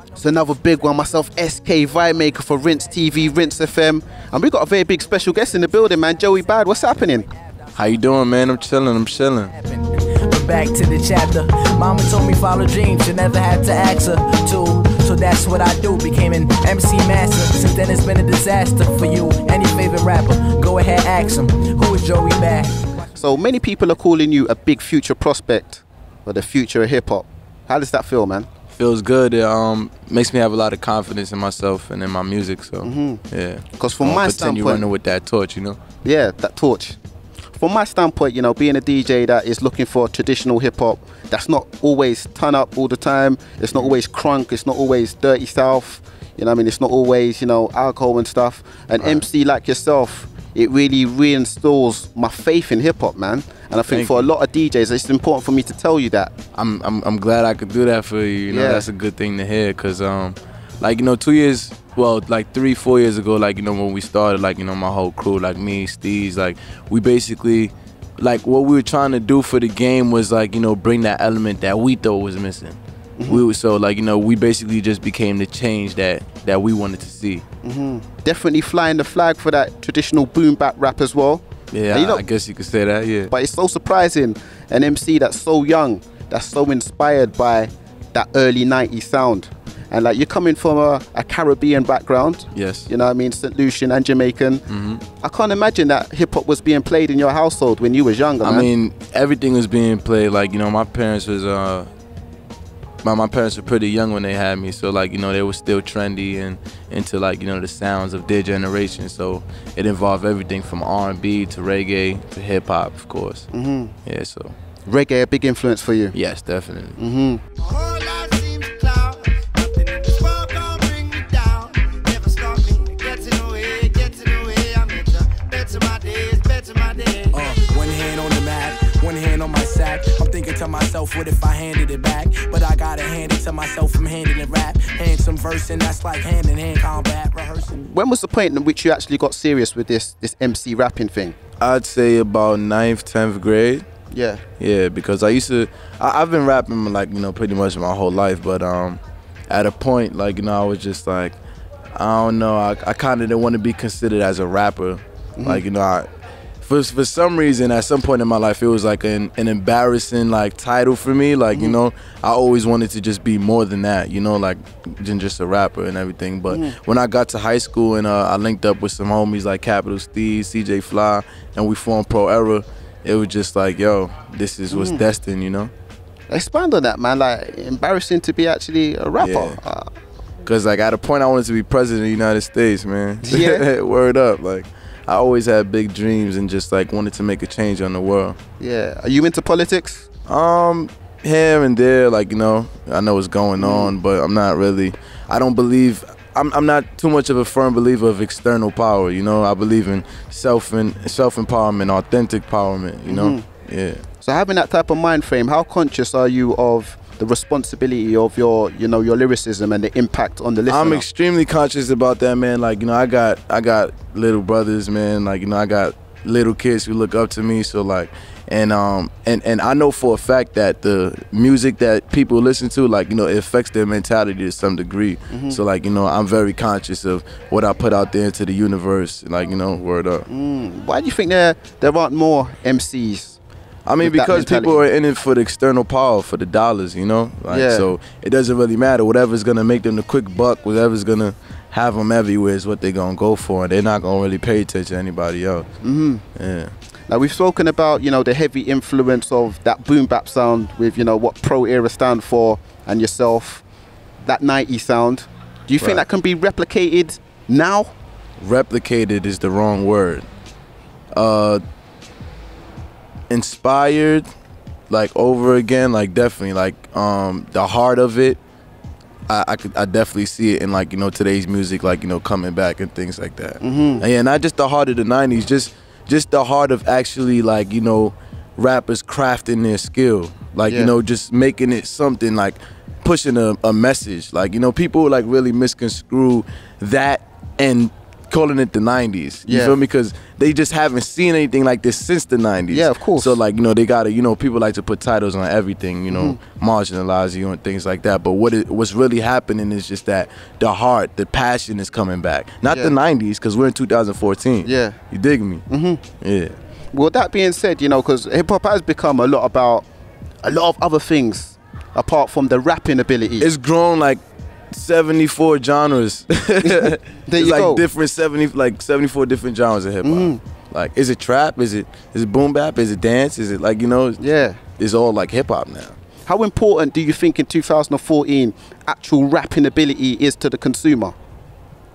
It's another big one. Myself, SK Vibemaker for Rinse TV, Rinse FM. And we got a very big special guest in the building, man. Joey Bada, what's happening? How you doing, man? I'm chilling, Back to the chapter. Mama told me follow dreams, you never had to ask her to. So that's what I do, became an MC master. Since then it's been a disaster for you. Any favorite rapper, go ahead, ask him. Who is Joey Bada? So many people are calling you a big future prospect for the future of hip hop. How does that feel, man? Feels good. It makes me have a lot of confidence in myself and in my music. So yeah, because from my standpoint, continue running with that torch, you know. Yeah, that torch. From my standpoint, you know, being a DJ that is looking for traditional hip hop, that's not always turn up all the time. It's not always crunk. It's not always dirty south. You know what I mean? It's not always, you know, alcohol and stuff. An MC like yourself, it really reinstalls my faith in hip hop, man. And I think for a lot of DJs, it's important for me to tell you that. I'm glad I could do that for you. You know, that's a good thing to hear. Cause like, you know, 2 years, well, like 3-4 years ago, like, you know, when we started, like, you know, my whole crew, like me, Steez, like, we basically, like, what we were trying to do for the game was, like, you know, bring that element that we thought was missing. So, like, you know, we basically just became the change that we wanted to see. Definitely flying the flag for that traditional boom bap rap as well. Yeah, you know, I guess you could say that, yeah. But it's so surprising, an MC that's so young, that's so inspired by that early 90s sound. And like, you're coming from a Caribbean background. Yes. You know what I mean? St. Lucian and Jamaican. I can't imagine that hip-hop was being played in your household when you was younger, man. I mean, everything was being played. Like, you know, my parents was my parents were pretty young when they had me, so, like, you know, they were still trendy and into, like, you know, the sounds of their generation. So it involved everything from R&B to reggae to hip-hop, of course. Yeah, so reggae a big influence for you? Yes, definitely. One hand on my sack, I'm thinking to myself, what if I handed it back? But I gotta hand it to myself from handling rap. Hand some verse and that's like hand-in-hand combat rehearsing. When was the point in which you actually got serious with this MC rapping thing? I'd say about 9th, 10th grade. Yeah. Yeah, because I've been rapping, like, you know, pretty much my whole life, but at a point, like, you know, I was just like, I don't know, I kind of didn't want to be considered as a rapper. Like, you know, for some reason, at some point in my life, it was like an embarrassing, like, title for me. Like, you know, I always wanted to just be more than that, you know, like, than just a rapper and everything. But when I got to high school and I linked up with some homies like Capital Steez, CJ Fly, and we formed Pro Era, it was just like, yo, this is what's destined, you know? Expand on that, man. Like, embarrassing to be actually a rapper. Yeah. Cause, like, at a point I wanted to be president of the United States, man. Yeah. Word up, like, I always had big dreams and just, like, wanted to make a change on the world. Yeah. Are you into politics? Here and there, like, you know, I know what's going on, but I'm not really, I don't believe, I'm not too much of a firm believer of external power, you know? I believe in self-empowerment, authentic empowerment, you know? Yeah. So having that type of mind frame, how conscious are you of the responsibility of your, you know, your lyricism and the impact on the listener? I'm extremely conscious about that, man. Like, you know, I got little brothers, man. Like, you know, I got little kids who look up to me. So, like, and I know for a fact that the music that people listen to, like, you know, it affects their mentality to some degree. So, like, you know, I'm very conscious of what I put out there into the universe. Like, you know, word up. Why do you think there aren't more MCs? I mean, because people are in it for the external power, for the dollars, you know? Like, so it doesn't really matter. Whatever's going to make them the quick buck, whatever's going to have them everywhere is what they're going to go for. And they're not going to really pay attention to anybody else. Yeah. Now, we've spoken about, you know, the heavy influence of that boom bap sound with, you know, what Pro Era stand for and yourself, that 90s sound. Do you think that can be replicated now? Replicated is the wrong word. Inspired, like, over again, like, definitely, like, the heart of it, I definitely see it in, like, you know, today's music, like, you know, coming back and things like that. And yeah, not just the heart of the 90s, just the heart of actually, like, you know, rappers crafting their skill, like, you know, just making it something, like, pushing a message. Like, you know, people, like, really misconstrue that and calling it the 90s. You Yeah. feel me? Because they just haven't seen anything like this since the 90s. Yeah, of course. So like, you know, they gotta, you know, people like to put titles on everything, you know, marginalize you and things like that. But what's really happening is just that the heart, the passion is coming back. Not the 90s, because we're in 2014. Yeah. You dig me? Yeah. Well, that being said, you know, because hip hop has become a lot about a lot of other things apart from the rapping ability. It's grown like 74 genres. There It's you like go. different 74 different genres of hip hop. Like, is it trap? Is it boom bap? Is it dance? Is it like, you know? Yeah. It's all like hip hop now. How important do you think in 2014 actual rapping ability is to the consumer?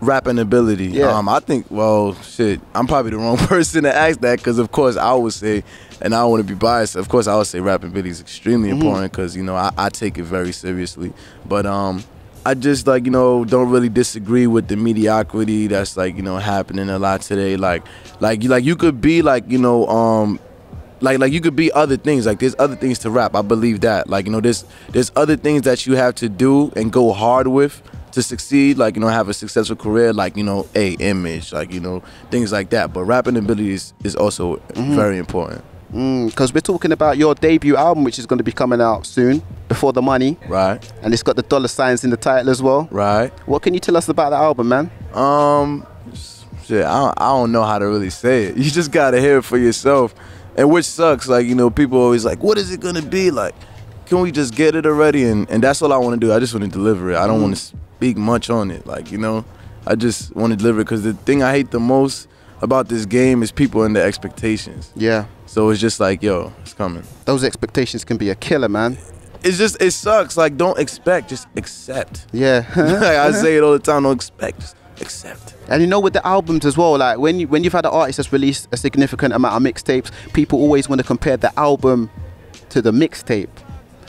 Rapping ability. Yeah. I think, well, shit, I'm probably the wrong person to ask that, because of course I would say, and I don't want to be biased, of course I would say rapping ability is extremely important, because, you know, I take it very seriously. But I just, like, you know, don't really disagree with the mediocrity that's, like, you know, happening a lot today. Like you could be, like, you know, like you could be other things. Like, there's other things to rap. I believe that. Like, you know, there's other things that you have to do and go hard with to succeed. Like, you know, have a successful career. Like, you know, image. Like, you know, things like that. But rapping ability is also very important. Because we're talking about your debut album, which is going to be coming out soon, Before the Money. Right. And it's got the $ in the title as well. Right. What can you tell us about the album, man? Shit, I don't know how to really say it. You just gotta hear it for yourself. And which sucks, like, you know, people always like, what is it gonna be? Like, can we just get it already? And that's all I want to do. I just want to deliver it. I don't want to speak much on it. Like, you know, I just want to deliver it, because the thing I hate the most about this game is people and their expectations. Yeah. So it's just like, yo, it's coming. Those expectations can be a killer, man. It's just, it sucks. Like, don't expect, just accept. Yeah. Like, I say it all the time, don't expect, just accept. And you know, with the albums as well, like when you've had an artist that's released a significant amount of mixtapes, people always want to compare the album to the mixtape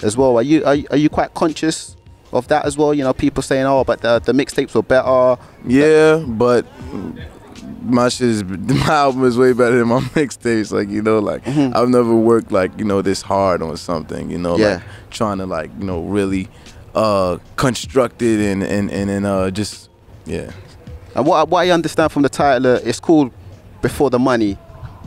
as well. Are you quite conscious of that as well? You know, people saying, oh, but the mixtapes were better. Yeah, but my album is way better than my mixtapes. Like, you know, like, I've never worked, like, you know, this hard on something, you know, like trying to, like, you know, really construct it and just, yeah. And what I understand from the title, it's called Before the Money,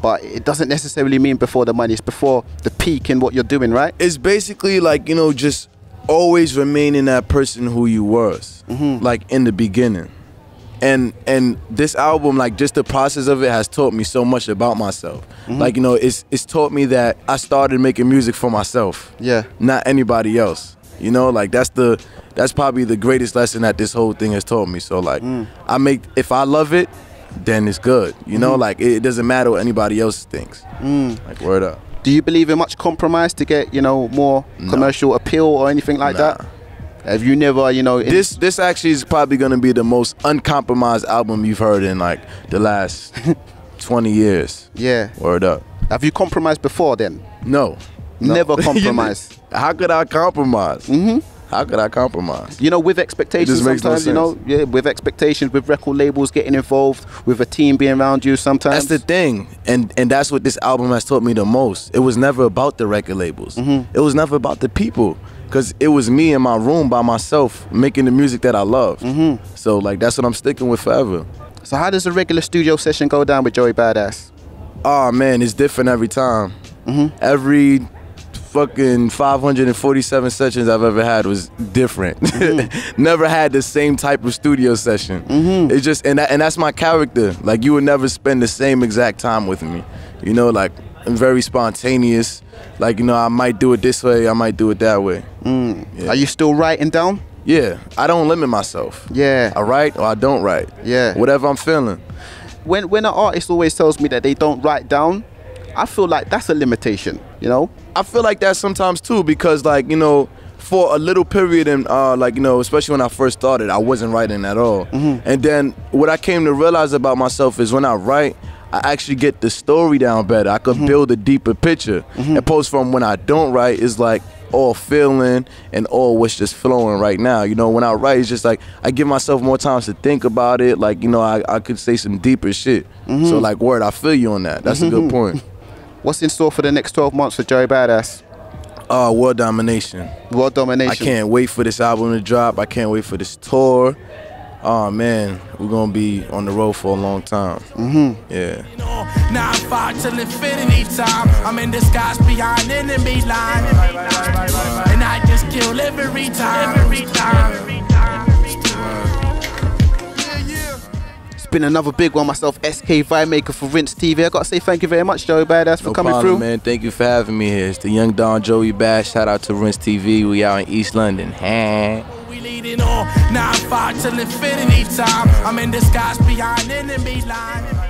but it doesn't necessarily mean before the money. It's before the peak in what you're doing, right? It's basically like, you know, just always remaining that person who you was, like, in the beginning. And this album, like, just the process of it has taught me so much about myself. Like, you know, it's taught me that I started making music for myself. Yeah. Not anybody else. You know, like, that's probably the greatest lesson that this whole thing has taught me. So, like, if I love it, then it's good. You know, like, it doesn't matter what anybody else thinks. Like, word up. Do you believe in much compromise to get, you know, more commercial appeal or anything like that? Have you never, you know... This actually is probably going to be the most uncompromised album you've heard in, like, the last 20 years. Yeah. Word up. Have you compromised before then? No. Never compromise. How could I compromise? How could I compromise? You know, with expectations sometimes, you know, with expectations, with record labels getting involved, with a team being around you sometimes. That's the thing. And that's what this album has taught me the most. It was never about the record labels. It was never about the people. Because it was me in my room by myself making the music that I love. So, like, that's what I'm sticking with forever. So how does a regular studio session go down with Joey Badass? Oh, man, it's different every time. Every fucking 547 sessions I've ever had was different. Never had the same type of studio session. It's just, and that's my character. Like, you would never spend the same exact time with me. You know, like, I'm very spontaneous. Like, you know, I might do it this way, I might do it that way. Yeah. Are you still writing down? Yeah, I don't limit myself. Yeah. I write or I don't write. Yeah. Whatever I'm feeling. When an artist always tells me that they don't write down, I feel like that's a limitation, you know? I feel like that sometimes too, because, like, you know, for a little period and like, you know, especially when I first started, I wasn't writing at all. And then what I came to realize about myself is when I write, I actually get the story down better. I could build a deeper picture. Opposed from when I don't write, it's like all feeling and all what's just flowing right now. You know, when I write, it's just like I give myself more time to think about it. Like, you know, I could say some deeper shit. So, like, word, I feel you on that. That's a good point. What's in store for the next 12 months for Joey Badass? World domination. World domination. I can't wait for this album to drop. I can't wait for this tour. Oh man, we're gonna be on the road for a long time. Yeah. 9-5 till infinity time. I'm in disguise behind enemy line. And I just kill every time. It's been another big one. Myself, SK Vibemaker for Rinse TV. I gotta say thank you very much, Joey Bada, for coming through. Man. Thank you for having me here. It's the young Don Joey Bada. Shout out to Rinse TV. We out in East London. We leading on 9-5 till infinity time. I'm in disguise behind enemy line.